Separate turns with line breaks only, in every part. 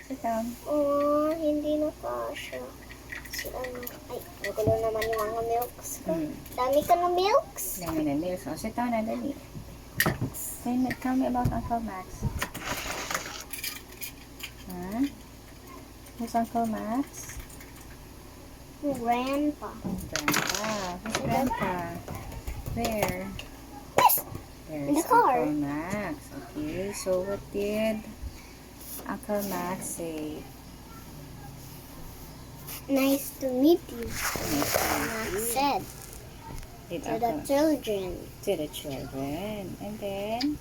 Sit down.
Oh, hindi na kasha. Si ano, ay, nagulo naman yung mga milks ko. Dami ka na milks?
Dami na milk. So, sit down na, dali. Tell me about Uncle Max. Huh? Who's Uncle Max?
Grandpa.
Grandpa. Who's Grandpa? Where? There's
In the car.
Uncle Max. Okay, so what did Uncle Max say?
Nice to meet you.
Nice to meet
Max
you.
said
Did
to the children.
To the children. And then,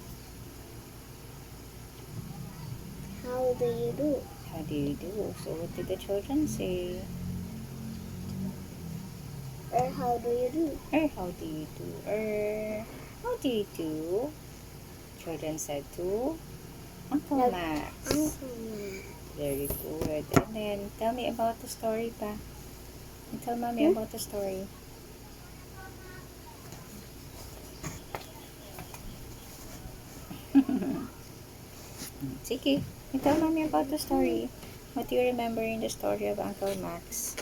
How do you do?
how do you do? So what did the children say?
Or how do you do?
Or how do you do? Or how do you do? Children said to Uncle Max.
Uncle Max.
Very good. And then, tell me about the story pa. And tell mommy about the story. Sige. And tell mommy about the story. What do you remember in the story of Uncle Max?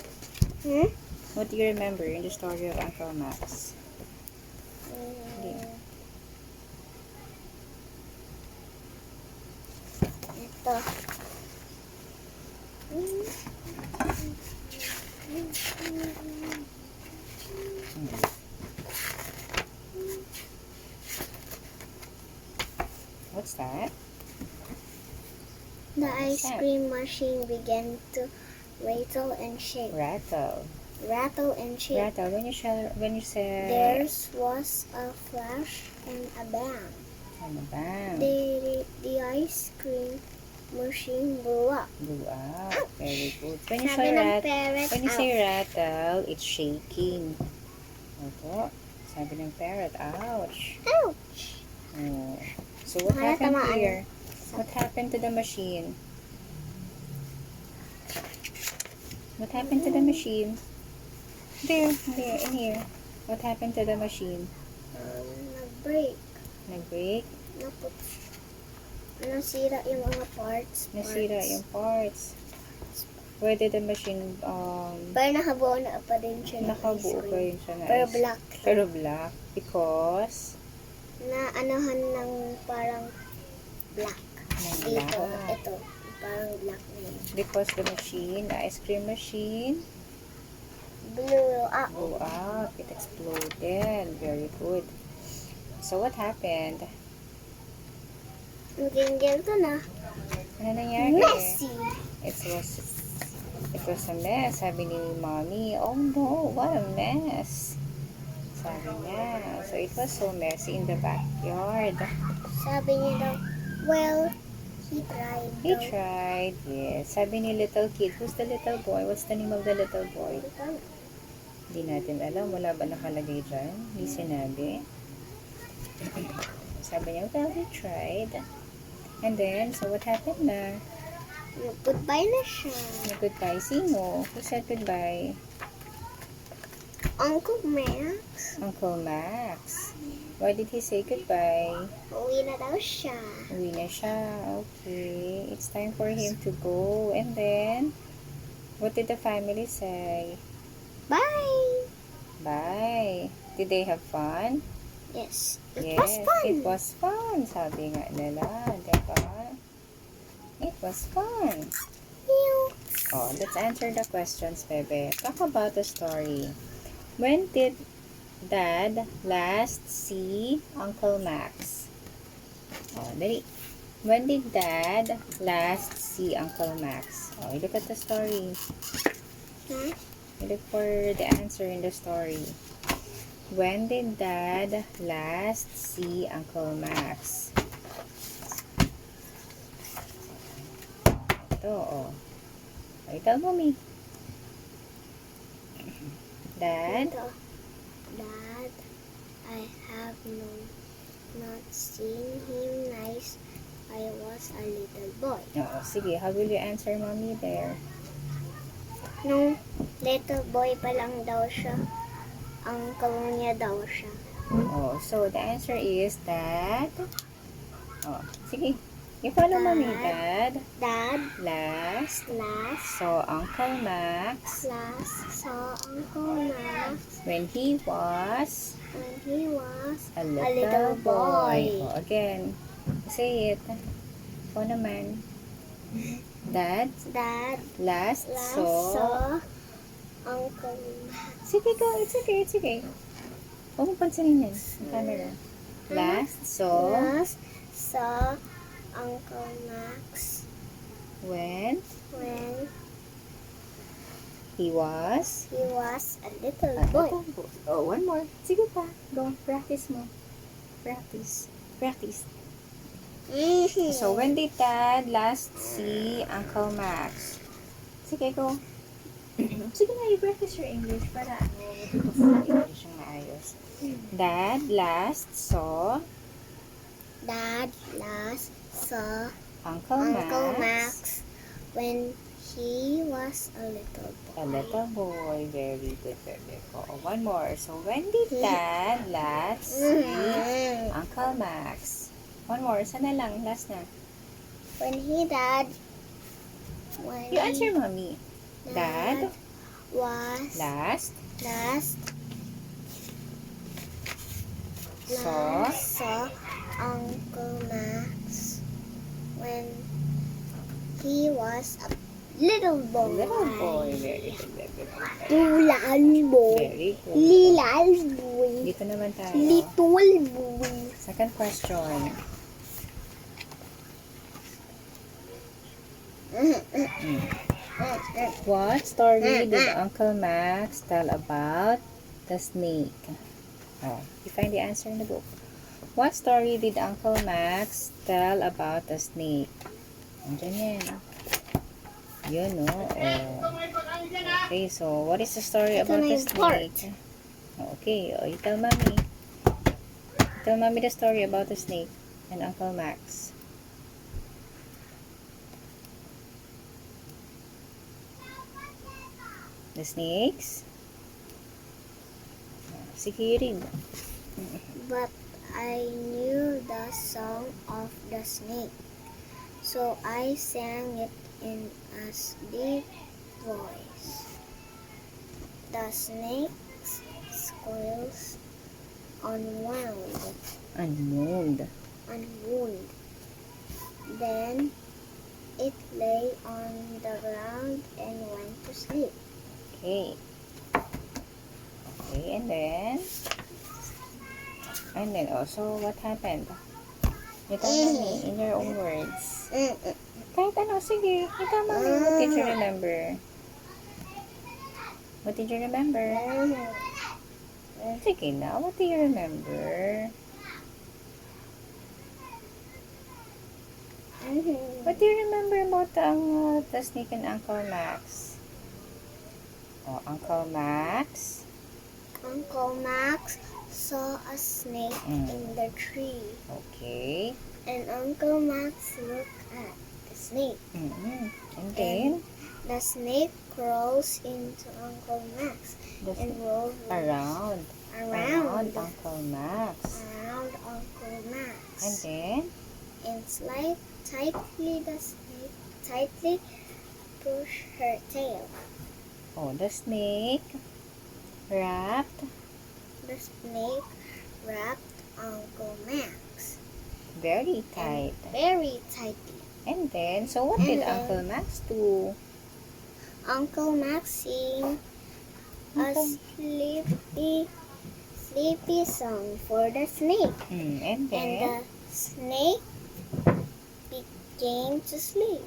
What do you remember in the story of Uncle Max?
Ito.
What's that?
The ice cream machine began to rattle and shake.
Rattle.
Rattle and shake.
Rattle. When you say
There was a flash and a bang.
and a bang.
The ice cream machine blew up.
Blew up. Very good. When you
Sabi
say
ng parrot,
rattle, it's shaking. Opo. Sabi ng parrot, ouch.
ouch!
Oh. So what happened
Tamaan.
here? What happened to the machine? What happened to the machine? There, in here. What happened to the machine?
Nag-break.
Nag-break?
Nasira yung mga parts.
Nasira yung parts. Where did the machine,
Pero nakabuo na pa din siya ng
nakabuo
ice
pa
cream.
yun siya na
Pero
ice-
black.
Pero black. Because?
Na anuhan ng parang black.
Ng
Dito.
black.
Ito. Parang black na yun.
Because the machine, the ice cream machine,
Blew up.
blew up. It exploded. Very good. So what happened?
Naging ganito na.
Ano nangyari?
Messy.
It was a mess. Sabi ni mommy, oh no, what a mess. Sabi niya. So it was so messy in the backyard.
Sabi niya daw, well, he tried.
He
daw.
tried. Yes. Sabi ni little kid, who's the little boy? What's the name of the little boy? Hindi natin alam. Wala ba nakalagay dyan? Hindi sinabi. Sabi niya, well, he tried. And then, so what happened na?
Goodbye na siya.
Goodbye. Sino? Who said goodbye?
Uncle Max,
Uncle Max. Why did he say goodbye?
uwi na daw siya.
Uwi na siya. Okay. It's time for him to go. And then, what did the family say?
Bye!
Bye. Did they have fun?
Yes, it
Yes,
was fun.
it was fun. Sabi nga nila, diba? It was fun.
Meow.
Oh, let's answer the questions, Bebe. Talk about the story. When did Dad last see Uncle Max? Oh, dali. When did Dad last see Uncle Max? Oh, you look at the story.
Huh?
You look for the answer in the story. When did Dad last see Uncle Max? Ito, oh. Ay, tell mommy. Dad?
Ito. Dad, I have not seen him nice. I was a little boy.
Oo, sige. How will you answer mommy there?
Nung little boy pa lang daw siya, uncle niya daw siya.
Oh, so the answer is that... Oh, sige. You follow mommy,
Dad.
Dad.
Dad
Last
last
saw Uncle Max
saw Uncle Max
when he was
when he was
a
a
little
little
boy.
boy.
Oh, again. Say it. Ikaw naman. Dad
Dad
last
last
saw.
saw Uncle Max.
Sige go. It's okay. It's okay. Huwag mo pansinin yan. Ang camera. Last saw
Last saw Uncle Max
when
when
he was
he was a little
a
boy.
little boy. Oh, one more. Sige pa. Go. Practice mo. Practice. Practice. So, when did Dad last see Uncle Max? Sige, go. Sige na, i-practice your English para matuto ko yung English yung maayos. Dad last saw
Dad last saw
Uncle
Uncle
Max,
Max when he was a little boy.
a little boy. Very good, very good. Oh, one more. So, when did Dad last see Uncle Max? One more. Sana lang. Last na.
When he dad when
You answer, mommy. Dad
was
last
last
saw
saw Uncle Max when he was a little boy.
little boy. Very good, very good.
Little boy.
Very good.
Little boy.
Dito naman tayo.
Little boy.
Second question. What story did Uncle Max tell about the snake? Oh, you find the answer in the book. What story did Uncle Max tell about the snake? Andiyan yan. Yun, no? Oh. Okay, so what is the story
Ito
about
na
the
yung part.
snake? Okay, oh, you tell mommy. Tell mommy the story about the snake and Uncle Max. The snakes? Sige, you read.
But I knew the song of the snake, so I sang it in a deep voice. The snake's squeals unwound,
Unwound.
unwound. Then it lay on the ground and went to sleep.
Okay. Okay, and then also, what happened? You tell mommy in your own words. Kahit ano, sige. You tell mommy, what did you remember? What did you remember? Sige na, what do you remember? What do you remember about the snake and Uncle Max? Oh, Uncle Max.
Uncle Max saw a snake in the tree,
Okay.
and Uncle Max looked at the snake.
And then,
The snake crawls into Uncle Max
the
and rolls
around
around
Uncle Max.
Uncle Max.
And then,
And tightly the snake tightly pushed her tail.
oh, the snake wrapped
The snake wrapped Uncle Max
very tight.
very tightly.
And then, so what
And
did
then-
Uncle Max do?
Uncle Max sang a sleepy song for the snake,
And
and
then,
the snake came to sleep.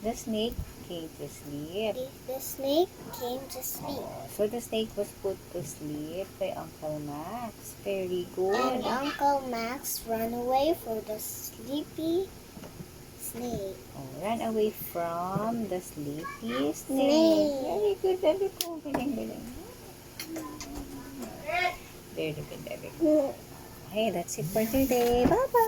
the snake came to sleep.
The snake came to sleep.
Oh, so the snake was put to sleep by Uncle Max. Very
And
good.
Uncle Max ran away for the sleepy snake.
Oh, ran away from the sleepy snake.
Snake.
Very good, very good. Galing, galing. Very good, very good. Okay, that's it for today. Bye-bye.